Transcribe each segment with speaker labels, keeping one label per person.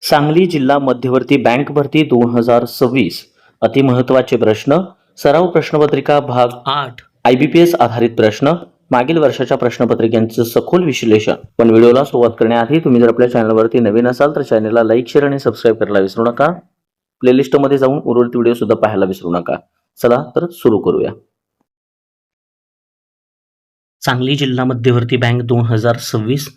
Speaker 1: सांगली जिल्हा मध्यवर्ती बँक भरती 2026 अतिमहत्वाचे प्रश्न सराव प्रश्नपत्रिका भाग 8 IBPS आधारित प्रश्न मागील वर्षाच्या प्रश्नपत्रिकांचे सखोल विश्लेषण. पण व्हिडिओला सुरुवात करण्याआधी तुम्ही जर आपल्या चॅनलवरती नवीन असाल तर चॅनलला लाईक शेअर आणि सबस्क्राईब करायला विसरू नका. प्लेलिस्ट मध्ये जाऊन उर्वरित व्हिडिओ सुद्धा पाहायला विसरू नका. चला तर सुरू करूया. सांगली जिल्हा मध्यवर्ती बँक 2026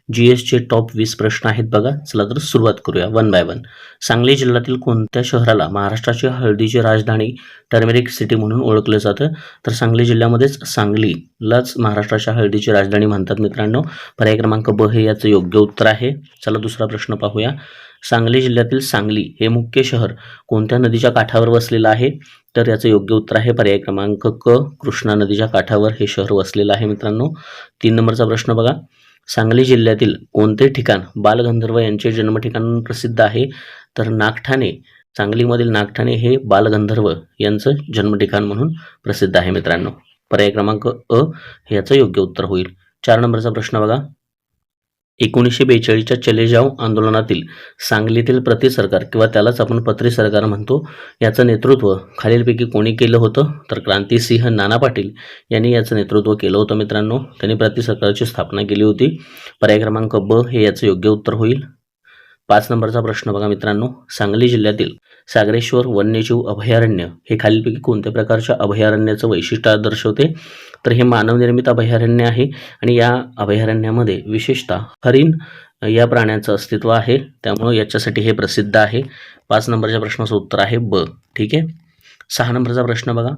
Speaker 1: GS चे टॉप 20 प्रश्न आहेत बघा. चला तर सुरुवात करूया वन बाय वन. सांगली जिल्ह्यातील कोणत्या शहराला महाराष्ट्राची हळदीची राजधानी टर्मेरिक सिटी म्हणून ओळखलं जातं? तर सांगली जिल्ह्यामध्येच सांगलीलाच महाराष्ट्राच्या हळदीची राजधानी म्हणतात मित्रांनो. पर्याय क्रमांक ब हे याचं योग्य उत्तर आहे. चला दुसरा प्रश्न पाहूया. सांगली जिल्ह्यातील सांगली हे मुख्य शहर कोणत्या नदीच्या काठावर वसलेलं आहे? तर याचं योग्य उत्तर आहे पर्याय क्रमांक क, कृष्णा नदीच्या काठावर हे शहर वसलेलं आहे मित्रांनो. 3 नंबरचा प्रश्न बघा. सांगली जिल्ह्यातील कोणते ठिकाण बालगंधर्व यांचे जन्मठिकाण म्हणून प्रसिद्ध आहे? तर नागठाणे, सांगलीमधील नागठाणे हे बालगंधर्व यांचं जन्मठिकाण म्हणून प्रसिद्ध आहे मित्रांनो. पर्याय क्रमांक अ हे याचं योग्य उत्तर होईल. 4 नंबरचा प्रश्न बघा. 1942च्या चले जाव आंदोलनातील सांगलीतील प्रति सरकार किंवा त्यालाच आपण पत्री सरकार म्हणतो याचं नेतृत्व खालीलपैकी कोणी केलं होतं? तर क्रांतिसिंह नाना पाटील यांनी याचं नेतृत्व केलं होतं मित्रांनो. त्यांनी प्रति सरकारची स्थापना केली होती. पर्याय क्रमांक ब हे याचं योग्य उत्तर होईल. 5 नंबरचा प्रश्न बघा मित्रांनो. सांगली जिल्ह्यातील सागरेश्वर वन्यजीव अभयारण्य हे खालीलपैकी कोणत्या प्रकारच्या अभयारण्याचं वैशिष्ट्य दर्शवते? तर हे मानवनिर्मित अभयारण्य आहे आणि या अभयारण्यामध्ये विशेषतः हरिण या प्राण्याचं अस्तित्व आहे, त्यामुळे याच्यासाठी हे प्रसिद्ध आहे. 5 नंबरच्या प्रश्नाचं उत्तर आहे ब. ठीक आहे. 6 नंबरचा प्रश्न बघा.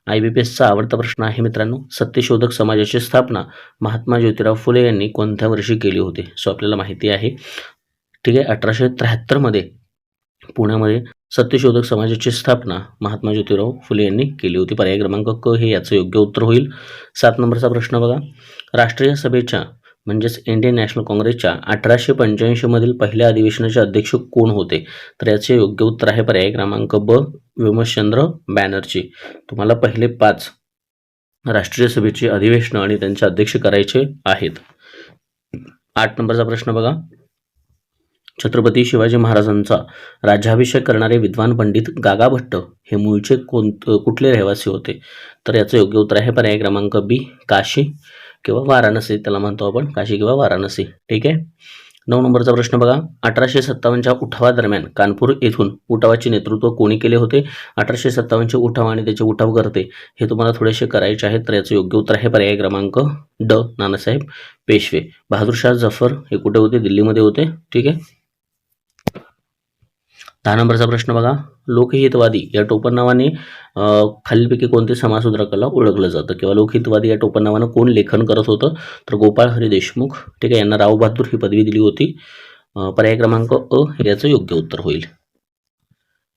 Speaker 1: IBPSचा आवडता प्रश्न आहे मित्रांनो. सत्यशोधक समाजाची स्थापना महात्मा ज्योतिराव फुले यांनी कोणत्या वर्षी केली होती? सो आपल्याला माहिती आहे. ठीक आहे. 1873 मध्ये पुण्यामध्ये सत्यशोधक समाजाची स्थापना महात्मा ज्योतिराव फुले यांनी केली होती. पर्याय क्रमांक क हे याचं योग्य उत्तर होईल. 7 नंबरचा प्रश्न बघा. राष्ट्रीय सभेच्या म्हणजेच इंडियन नॅशनल काँग्रेसच्या 1885 मधील पहिल्या अधिवेशनाचे अध्यक्ष कोण होते? तर याचे योग्य उत्तर आहे पर्याय क्रमांक ब विमलचंद्र बॅनर्जी. तुम्हाला पहिले 5 राष्ट्रीय सभेचे अधिवेशन आणि त्यांचे अध्यक्ष करायचे आहेत. 8 नंबरचा प्रश्न बघा. छत्रपती शिवाजी महाराजांचा राज्याभिषेक करणारे विद्वान पंडित गागा भट्ट हे मूळचे कुठले रहिवासी होते? तर याचं योग्य उत्तर आहे पर्याय क्रमांक बी काशी किंवा वाराणसी, त्याला म्हणतो आपण काशी किंवा वाराणसी. ठीक आहे. 9 नंबरचा प्रश्न बघा. 1857च्या उठावादरम्यान कानपूर येथून उठावाचे नेतृत्व कोणी केले होते? 1857चे उठाव आणि त्याचे उठावकर्ते हे तुम्हाला थोडेसे करायचे आहेत. तर याचं योग्य उत्तर आहे पर्याय क्रमांक ड नानासाहेब पेशवे. बहादूरशाह जफर हे कुठे होते? दिल्लीमध्ये होते. ठीक आहे. 10 नंबरचा प्रश्न बघा. लोकहितवादी या टोपणनावाने खालीलपैकी कोणते समाजसुधारकाला ओळखलं जातं किंवा लोकहितवादी या टोपणनावानं कोण लेखन करत होतं? तर गोपाळ हरी देशमुख. ठीक आहे. यांना राव बहादूर ही पदवी दिली होती. पर्याय क्रमांक अ हे याचं योग्य उत्तर होईल.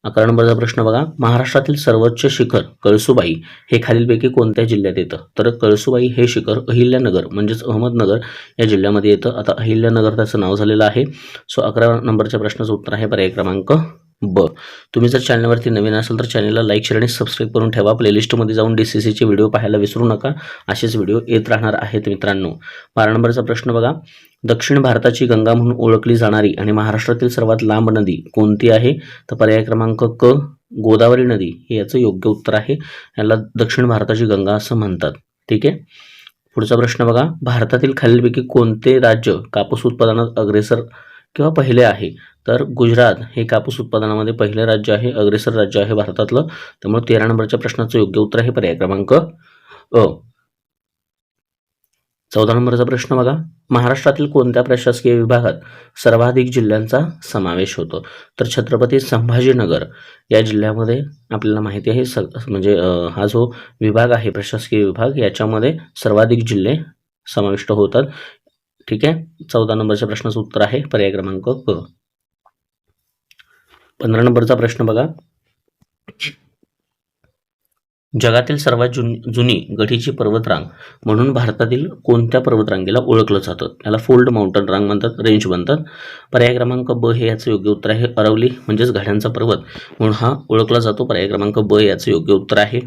Speaker 1: 11 नंबरचा प्रश्न बघा. महाराष्ट्रातील सर्वोच्च शिखर कळसुबाई हे खालीलपैकी कोणत्या जिल्ह्यात येतं? तर कळसुबाई हे शिखर अहिल्यानगर म्हणजेच अहमदनगर या जिल्ह्यामध्ये येतं. आता अहिल्यानगर त्याचं नाव झालेलं आहे. सो 11 नंबरच्या प्रश्नाचं उत्तर आहे पर्याय क्रमांक ब. तुम्ही जर चॅनलवरती नवीन असाल तर चॅनलला लाईक शेअर आणि सबस्क्राईब करून ठेवा. प्लेलिस्टमध्ये जाऊन DCCचे व्हिडिओ पाहायला विसरू नका. असेच व्हिडिओ येत राहणार आहेत मित्रांनो. 12 नंबरचा प्रश्न बघा. दक्षिण भारताची गंगा म्हणून ओळखली जाणारी आणि महाराष्ट्रातील सर्वात लांब नदी कोणती आहे? तर पर्याय क्रमांक क गोदावरी नदी हे याचं योग्य उत्तर आहे. याला दक्षिण भारताची गंगा असं म्हणतात. ठीक आहे. पुढचा प्रश्न बघा. भारतातील खालीलपैकी कोणते राज्य कापूस उत्पादनात अग्रेसर किंवा पहिले आहे? तर गुजरात हे कापूस उत्पादनामध्ये पहिले राज्य आहे, अग्रेसर राज्य आहे भारतातलं. त्यामुळे 13 नंबरच्या प्रश्नाचं योग्य उत्तर आहे पर्याय क्रमांक अ. 14 नंबरचा प्रश्न बघा. महाराष्ट्रातील कोणत्या प्रशासकीय विभागात सर्वाधिक जिल्ह्यांचा समावेश होतो? तर छत्रपती संभाजीनगर या जिल्ह्यामध्ये आपल्याला माहिती आहे म्हणजे हा जो विभाग आहे प्रशासकीय विभाग याच्यामध्ये सर्वाधिक जिल्हे समाविष्ट होतात. ठीक आहे. 14 नंबरच्या प्रश्नाचं उत्तर आहे पर्याय क्रमांक क. 15 नंबरचा प्रश्न बघा. जगातील सर्वात जुनी गडीची पर्वतरांग म्हणून भारतातील कोणत्या पर्वतरांगेला ओळखलं जातं? याला फोल्ड माउंटन रांग म्हणतात, रेंज म्हणतात. पर्याय क्रमांक ब हे याचं योग्य उत्तर आहे. अरवली म्हणजेच घाड्यांचा पर्वत म्हणून हा ओळखला जातो. पर्याय क्रमांक ब याचं योग्य उत्तर आहे.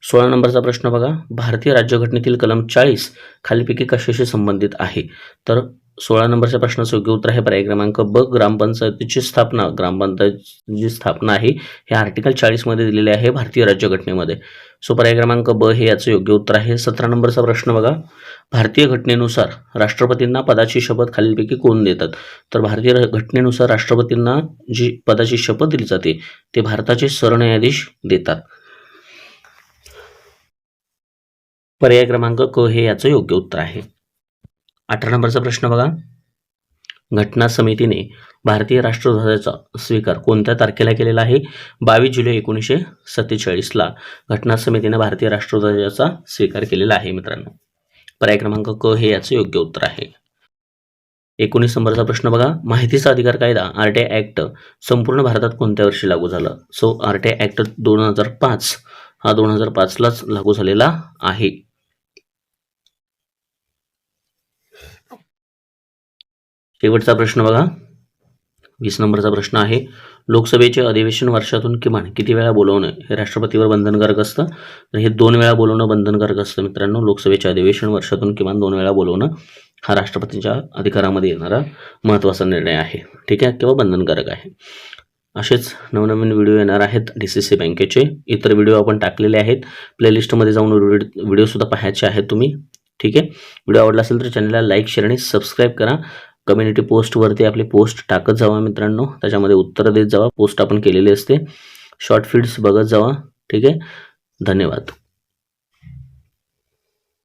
Speaker 1: 16 नंबरचा प्रश्न बघा. भारतीय राज्यघटनेतील कलम 40 खालीलपैकी कशाशी संबंधित आहे? तर 16 नंबरच्या प्रश्नाचं योग्य उत्तर आहे पर्याय क्रमांक ब. ग्रामपंचायतीची जी स्थापना आहे हे आर्टिकल 40 मध्ये दिलेले आहे भारतीय राज्यघटनेमध्ये. सो पर्याय क्रमांक ब हे याचं योग्य उत्तर आहे. 17 नंबरचा प्रश्न बघा. भारतीय घटनेनुसार राष्ट्रपतींना पदाची शपथ खालीलपैकी कोण देतात? तर भारतीय घटनेनुसार राष्ट्रपतींना जी पदाची शपथ दिली जाते ते भारताचे सरन्यायाधीश देतात. पर्याय क्रमांक क हे याचं योग्य उत्तर आहे. 18 नंबरचा प्रश्न बघा. घटना समितीने भारतीय राष्ट्रध्वजाचा स्वीकार कोणत्या तारखेला केलेला आहे? 22 जुलै 1947ला घटना समितीने भारतीय राष्ट्रध्वजाचा स्वीकार केलेला आहे मित्रांनो. पर्याय क्रमांक क हे याचं योग्य उत्तर आहे. 19 नंबरचा प्रश्न बघा. माहितीचा अधिकार कायदा RTI ऍक्ट संपूर्ण भारतात कोणत्या वर्षी लागू झाला? सो RTI ऍक्ट 2005 हा 2005लाच लागू झालेला आहे. शेवटचा प्रश्न बघा. 20 नंबरचा प्रश्न आहे. लोकसभेचे अधिवेशन वर्षातून किमान किती वेळा बोलवणं हे राष्ट्रपतीवर बंधनकारक असतं? तर हे 2 वेळा बोलवणं बंधनकारक असतं मित्रांनो. लोकसभेचे अधिवेशन वर्षातून किमान 2 वेळा बोलवणं हा राष्ट्रपतींच्या अधिकारामध्ये येणारा महत्त्वाचा निर्णय आहे. ठीक आहे, किंवा बंधनकारक आहे. असेच नवनवीन व्हिडिओ येणार आहेत DCC बँकेचे. इतर व्हिडिओ आपण टाकलेले आहेत. प्लेलिस्टमध्ये जाऊन व्हिडिओसुद्धा पाहायचे आहेत तुम्ही. ठीक आहे. व्हिडिओ आवडला असेल तर चॅनलला लाईक, शेअर आणि सबस्क्राईब करा. कम्युनिटी पोस्टवरती आपली पोस्ट टाकत जावा मित्रांनो. त्याच्यामध्ये उत्तरं देत जावा. पोस्ट आपण केलेली असते. शॉर्ट फीड्स बघत जावा. ठीक आहे. धन्यवाद.